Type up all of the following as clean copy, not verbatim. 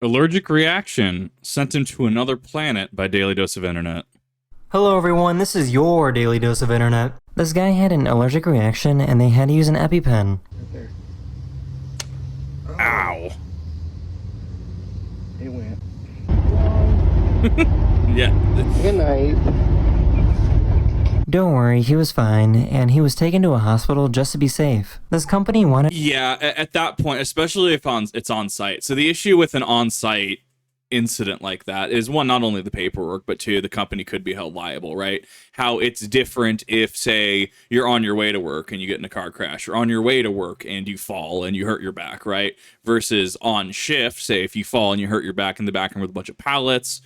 Allergic reaction sent him to another planet by Daily Dose of Internet. Hello everyone, this is your Daily Dose of Internet. This guy had an allergic reaction and they had to use an EpiPen. Ow. It went. Yeah. Good night. Don't worry, he was fine, and he was taken to a hospital just to be safe. This company wanted— Yeah, at that point, especially if it's on site. So the issue with an on-site incident like that is, one, not only the paperwork, but two, the company could be held liable, right? How it's different if, say, you're on your way to work and you get in a car crash, or on your way to work and you fall and you hurt your back, right? Versus on shift, say if you fall and you hurt your back in the back room with a bunch of pallets.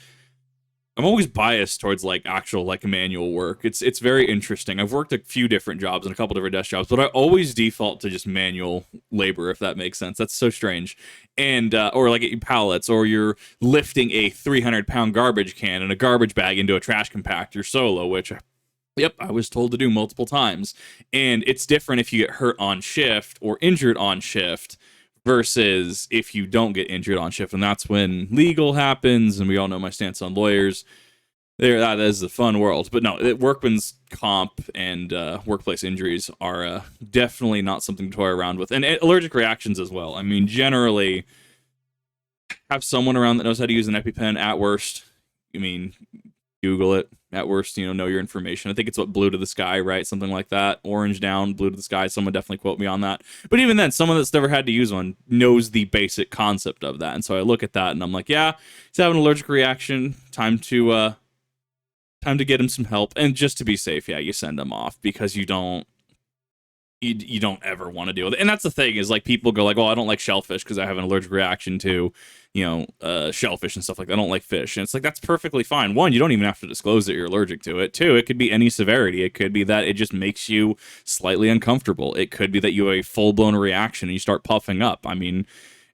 I'm always biased towards like actual like manual work. It's very interesting. I've worked a few different jobs and a couple different desk jobs, but I always default to just manual labor, if that makes sense. That's so strange. And or like pallets, or you're lifting a 300-pound garbage can and a garbage bag into a trash compactor solo, which yep, I was told to do multiple times. And it's different if you get hurt on shift or injured on shift versus if you don't get injured on shift. And that's when legal happens, and we all know my stance on lawyers. That is the fun world. But no, workman's comp and workplace injuries are definitely not something to toy around with. And allergic reactions as well. I mean, generally, have someone around that knows how to use an EpiPen at worst. I mean, Google it. At worst, know your information. I think it's what, blue to the sky, right? Something like that. Orange down, blue to the sky. Someone definitely quote me on that. But even then, someone that's never had to use one knows the basic concept of that. And so I look at that and I'm like, yeah, he's having an allergic reaction. Time to get him some help. And just to be safe, yeah, you send him off, because you don't ever want to deal with it. And that's the thing, is like people go like, oh, I don't like shellfish because I have an allergic reaction to, shellfish and stuff like that. I don't like fish. And it's like, that's perfectly fine. One, you don't even have to disclose that you're allergic to it. Two, it could be any severity. It could be that it just makes you slightly uncomfortable. It could be that you have a full-blown reaction and you start puffing up. I mean,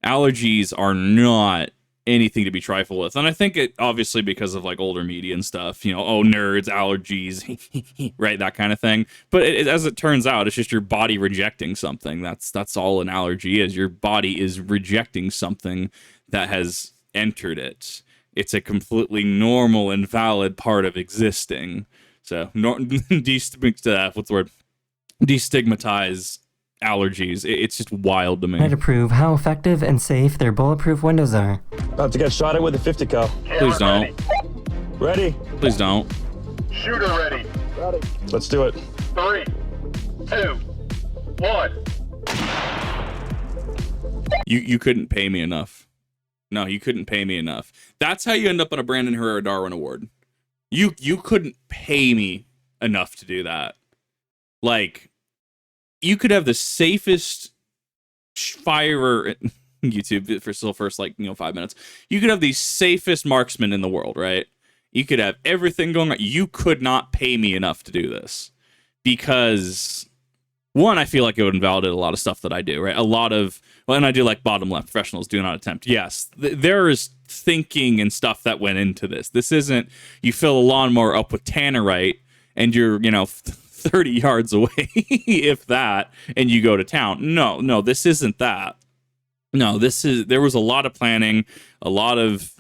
allergies are not anything to be trifled with. And I think it, obviously, because of like older media and stuff, oh, nerds, allergies, right, that kind of thing. But as it turns out, it's just your body rejecting something. That's all an allergy is. Your body is rejecting something that has entered it. It's a completely normal and valid part of existing. So destigmatize allergies. It's just wild to me. to prove how effective and safe their bulletproof windows are. About to get shot at with a 50 cal. Please don't. Ready? Please don't. Shooter ready. Let's do it. 3, 2, 1. You couldn't pay me enough. No, you couldn't pay me enough. That's how you end up on a Brandon Herrera Darwin Award. You couldn't pay me enough to do that. Like, you could have the safest firer YouTube for still first 5 minutes. You could have the safest marksman in the world, right? You could have everything going on. You could not pay me enough to do this, because one, I feel like it would invalidate a lot of stuff that I do, right? And I do like bottom left, professionals do not attempt. Yes, there is thinking and stuff that went into this. This isn't, you fill a lawnmower up with tannerite and you're, 30 yards away, if that, and you go to town. No, this isn't that. No, there was a lot of planning, a lot of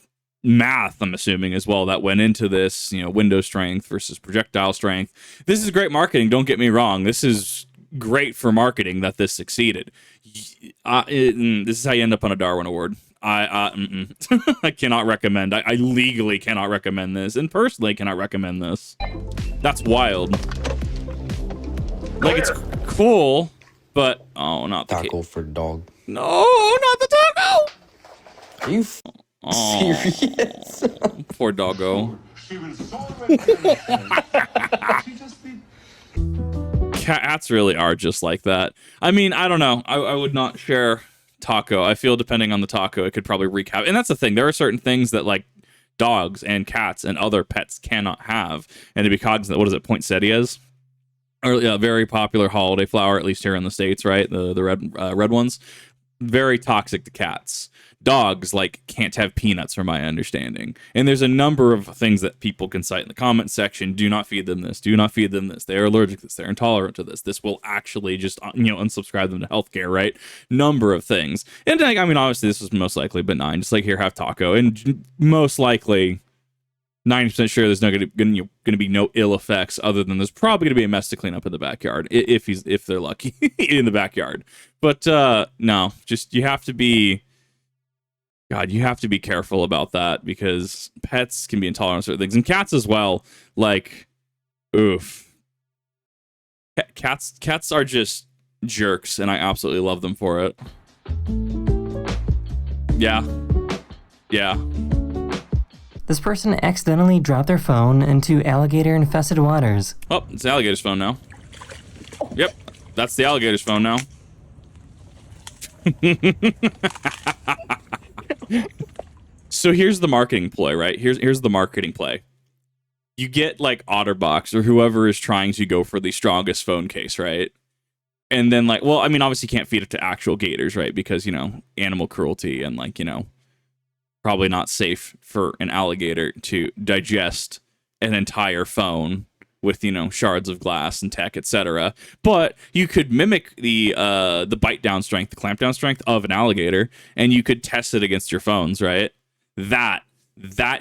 math, I'm assuming, as well, that went into this, window strength versus projectile strength. This is great marketing, don't get me wrong. This is great for marketing that this succeeded. This is how you end up on a Darwin Award. I cannot recommend. I legally cannot recommend this, and personally cannot recommend this. That's wild. Like, it's cool, but not the Taco for dog. No, not the taco. Are you serious? Poor doggo. Cats really are just like that. I mean, I don't know. I would not share taco. I feel depending on the taco, it could probably wreak havoc. And that's the thing. There are certain things that like dogs and cats and other pets cannot have. And to be cognizant, what is it, poinsettias? Or very popular holiday flower, at least here in the States, right? The red ones. Very toxic to cats. Dogs like can't have peanuts, from my understanding. And there's a number of things that people can cite in the comment section. Do not feed them this. Do not feed them this. They are allergic to this. They're intolerant to this. This will actually just unsubscribe them to healthcare, right? Number of things. And I mean, obviously this was most likely benign. Just like, here, have taco, and most likely 90% sure there's not going to be no ill effects, other than there's probably going to be a mess to clean up in the backyard if they're lucky in the backyard. But no, just you have to be careful about that, because pets can be intolerant to certain things, and cats as well. Like, oof, cats are just jerks, and I absolutely love them for it. Yeah. This person accidentally dropped their phone into alligator-infested waters. Oh, it's the alligator's phone now. Yep, that's the alligator's phone now. So here's the marketing ploy, right? Here's the marketing play. You get like OtterBox or whoever is trying to go for the strongest phone case, right? And then like, well, I mean, obviously you can't feed it to actual gators, right? Because, animal cruelty, and like, probably not safe for an alligator to digest an entire phone with, shards of glass and tech, etc. But you could mimic the bite down strength, the clamp down strength of an alligator, and you could test it against your phones, right? That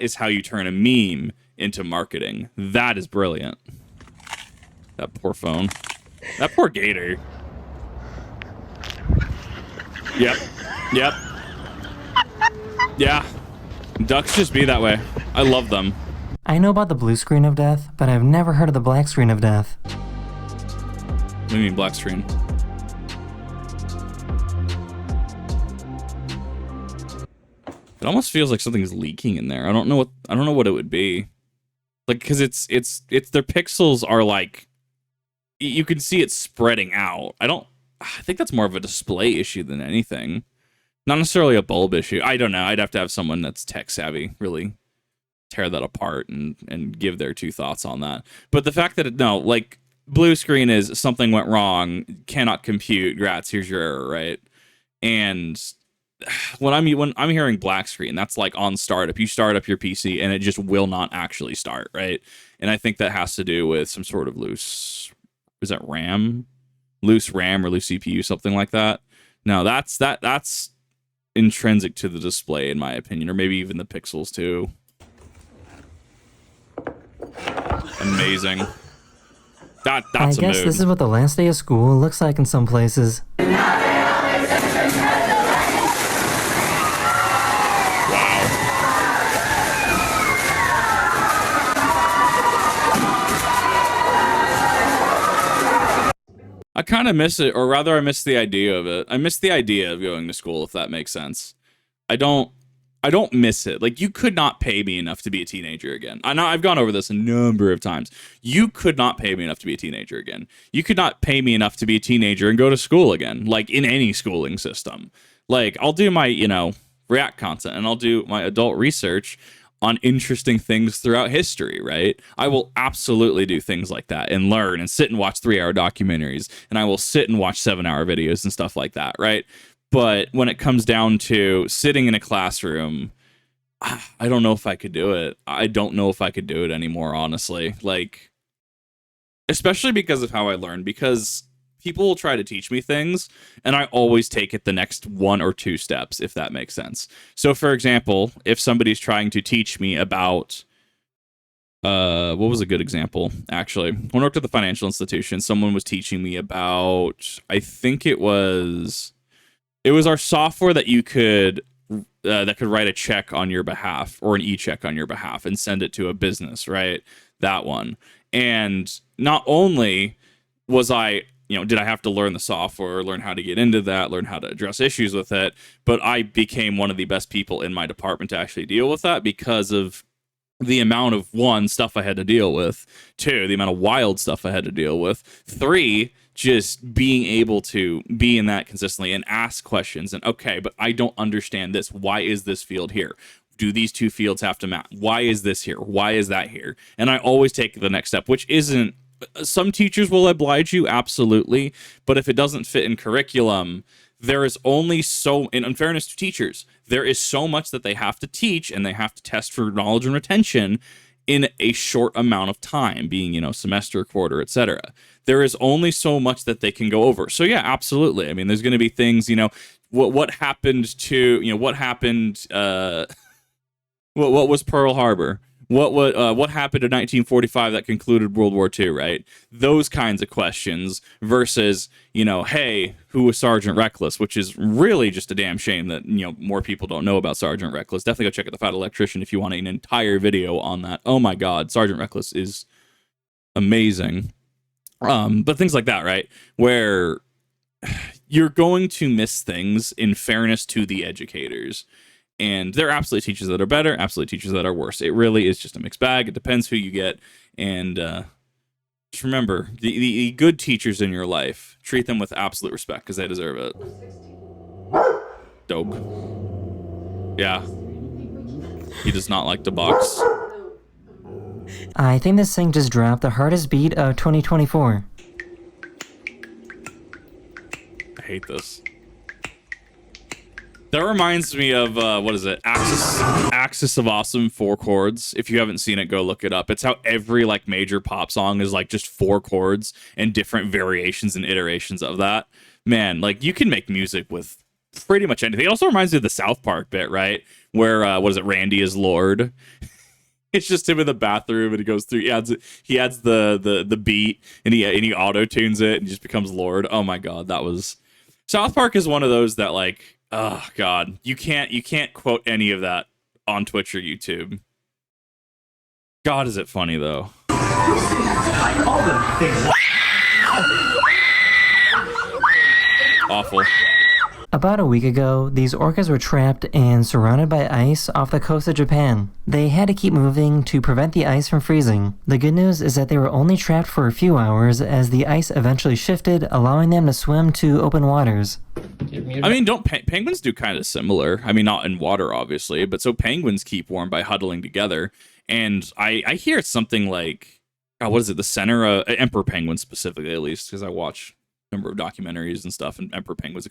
is how you turn a meme into marketing. That is brilliant. That poor phone. That poor gator. Yep. Yeah. Ducks just be that way. I love them. I know about the blue screen of death, but I've never heard of the black screen of death. What do you mean black screen? It almost feels like something's leaking in there. I don't know what it would be. Like, because it's their pixels are like, you can see it spreading out. I think that's more of a display issue than anything. Not necessarily a bulb issue. I don't know. I'd have to have someone that's tech savvy really tear that apart and give their two thoughts on that. But the fact that blue screen is something went wrong, cannot compute, grats, here's your error, right? And when I'm hearing black screen, that's like on startup. You start up your PC and it just will not actually start, right? And I think that has to do with some sort of loose RAM or loose CPU, something like that. No, that's intrinsic to the display, in my opinion, or maybe even the pixels too. Amazing. That's a I guess mood. this is what the last day of school looks like in some places. I kind of miss it, or rather I miss the idea of it. I miss the idea of going to school, if that makes sense. I don't miss it. Like, you could not pay me enough to be a teenager again. I know I've gone over this a number of times. You could not pay me enough to be a teenager again. You could not pay me enough to be a teenager and go to school again, like in any schooling system. Like, I'll do my, React content, and I'll do my adult research on interesting things throughout history, right? I will absolutely do things like that and learn and sit and watch 3-hour documentaries, and I will sit and watch 7-hour videos and stuff like that, right? But when it comes down to sitting in a classroom, I don't know if I could do it. I don't know if I could do it anymore, honestly. Like, especially because of how I learn, because people will try to teach me things, and I always take it the next 1 or 2 steps, if that makes sense. So, for example, if somebody's trying to teach me about, what was a good example, actually? When I worked at the financial institution, someone was teaching me about, I think it was our software that you could, that could write a check on your behalf, or an e-check on your behalf, and send it to a business, right? That one. And not only was I, did I have to learn the software, learn how to get into that, learn how to address issues with it, but I became one of the best people in my department to actually deal with that because of the amount of, 1, stuff I had to deal with, 2, the amount of wild stuff I had to deal with, 3, just being able to be in that consistently and ask questions and, okay, but I don't understand this. Why is this field here? Do these 2 fields have to match? Why is this here? Why is that here? And I always take the next step, which isn't, some teachers will oblige you, absolutely, but if it doesn't fit in curriculum, there is only so, in unfairness to teachers, there is so much that they have to teach and they have to test for knowledge and retention in a short amount of time, being, you know, semester, quarter, etc. There is only so much that they can go over. So yeah, absolutely. I mean, there's going to be things, you know, what happened to, you know, what happened, what was Pearl Harbor? What happened in 1945 that concluded World War II, right? Those kinds of questions versus, you know, hey, who was Sergeant Reckless? Which is really just a damn shame that, you know, more people don't know about Sergeant Reckless. Definitely go check out The Fat Electrician if you want an entire video on that. Oh my God, Sergeant Reckless is amazing. But things like that, right? Where you're going to miss things in fairness to the educators. And there are absolutely teachers that are better, absolutely teachers that are worse. It really is just a mixed bag. It depends who you get. And just remember, the good teachers in your life, treat them with absolute respect because they deserve it. Dope. Yeah. He does not like to box. I think this thing just dropped the hardest beat of 2024. I hate this. That reminds me of, what is it? Axis of Awesome 4 chords. If you haven't seen it, go look it up. It's how every, like, major pop song is, like, just 4 chords and different variations and iterations of that. Man, like, you can make music with pretty much anything. It also reminds me of the South Park bit, right? Where, what is it? Randy is Lord. It's just him in the bathroom, and he goes through. He adds the beat, and he auto tunes it, and just becomes Lord. Oh my God, that was. South Park is one of those that, like, oh God, you can't quote any of that on Twitch or YouTube. God, is it funny though? Awful. About a week ago, these orcas were trapped and surrounded by ice off the coast of Japan. They had to keep moving to prevent the ice from freezing. The good news is that they were only trapped for a few hours as the ice eventually shifted, allowing them to swim to open waters. I mean, don't penguins do kind of similar? I mean, not in water, obviously, but so penguins keep warm by huddling together. And I hear it's something like, God, what is it? The center, emperor penguins specifically, at least, because I watch number of documentaries and stuff, and emperor penguins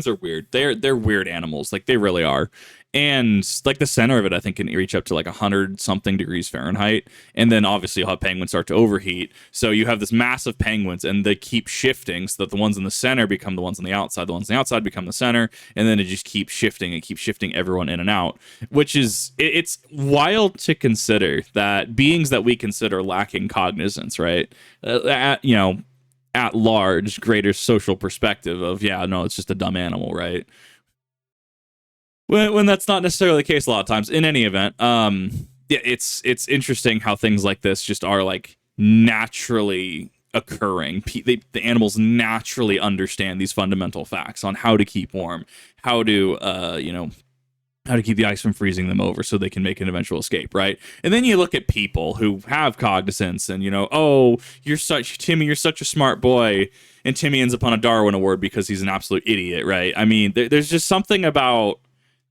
are weird. They're weird animals, like they really are. And like the center of it, I think, can reach up to like 100 something degrees Fahrenheit, and then obviously you'll have penguins start to overheat. So you have this massive penguins, and they keep shifting so that the ones in the center become the ones on the outside, the ones on the outside become the center, and then it just keeps shifting and keeps shifting everyone in and out, which is it's wild to consider that beings that we consider lacking cognizance, right? At large, greater social perspective of, yeah, no, it's just a dumb animal, right? When that's not necessarily the case a lot of times. In any event, yeah, it's interesting how things like this just are like naturally occurring. The animals naturally understand these fundamental facts on how to keep warm, how to how to keep the ice from freezing them over so they can make an eventual escape, right? And then you look at people who have cognizance and, oh, Timmy, you're such a smart boy. And Timmy ends up on a Darwin Award because he's an absolute idiot, right? I mean, there's just something about,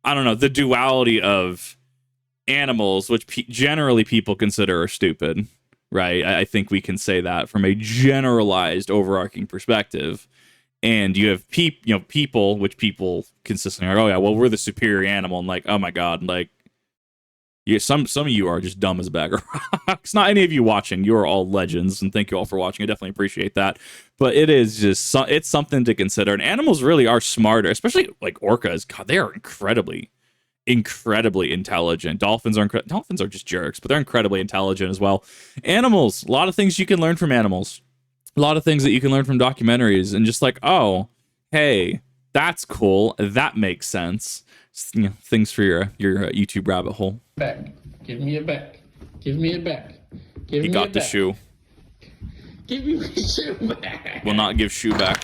I don't know, the duality of animals, which generally people consider are stupid, right? I think we can say that from a generalized, overarching perspective. And you have people, which people consistently are, oh yeah, well, we're the superior animal, and like, oh my God, like, some of you are just dumb as a bag of rocks. Not any of you watching, you are all legends, and thank you all for watching. I definitely appreciate that. But it is just it's something to consider. And animals really are smarter, especially like orcas. God, they are incredibly intelligent. Dolphins are just jerks, but they're incredibly intelligent as well. Animals, a lot of things you can learn from animals. A lot of things that you can learn from documentaries, and just like, oh, hey, that's cool. That makes sense. Things for your YouTube rabbit hole. Back. Give me it back. Give me it back. Give he me got it the back. shoe. Give me my shoe back. Will not give shoe back.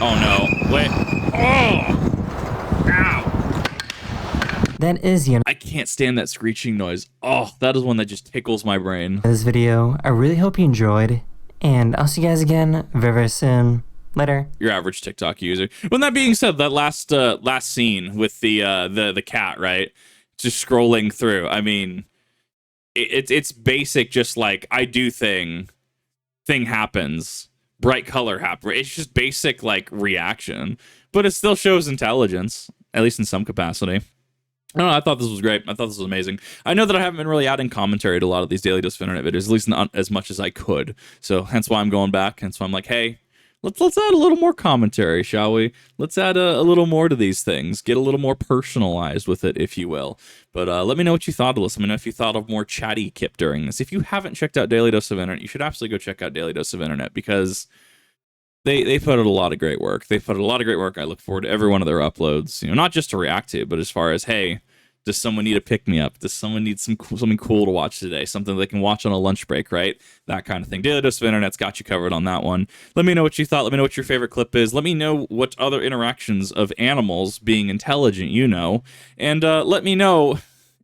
Oh no! Wait. Oh! Ow! That is the end I can't stand that screeching noise. Oh, that is one that just tickles my brain. of this video. I really hope you enjoyed, and I'll see you guys again very, very soon. Later. Your average TikTok user. When that being said, that last scene with the cat, right? Just scrolling through. I mean, it's basic. Just like I do thing happens, bright color happen. It's just basic like reaction, but it still shows intelligence, at least in some capacity. I don't know, I thought this was great. I thought this was amazing. I know that I haven't been really adding commentary to a lot of these Daily Dose of Internet videos, at least not as much as I could. So hence why I'm going back. Hence why I'm like, hey, let's add a little more commentary, shall we? Let's add a little more to these things. Get a little more personalized with it, if you will. But let me know what you thought of this. Let me know if you thought of more chatty Kip during this. If you haven't checked out Daily Dose of Internet, you should absolutely go check out Daily Dose of Internet because they put out a lot of great work. They put out a lot of great work. I look forward to every one of their uploads. You know, not just to react to, but as far as, hey, does someone need a pick-me-up? Does someone need something cool to watch today? Something they can watch on a lunch break, right? That kind of thing. Daily Dose of Internet's got you covered on that one. Let me know what you thought. Let me know what your favorite clip is. Let me know what other interactions of animals being intelligent you know. And let me know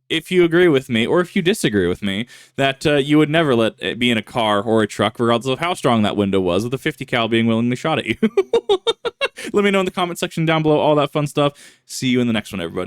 if you agree with me or if you disagree with me that you would never let it be in a car or a truck, regardless of how strong that window was, with a 50 cal being willingly shot at you. Let me know in the comment section down below, all that fun stuff. See you in the next one, everybody.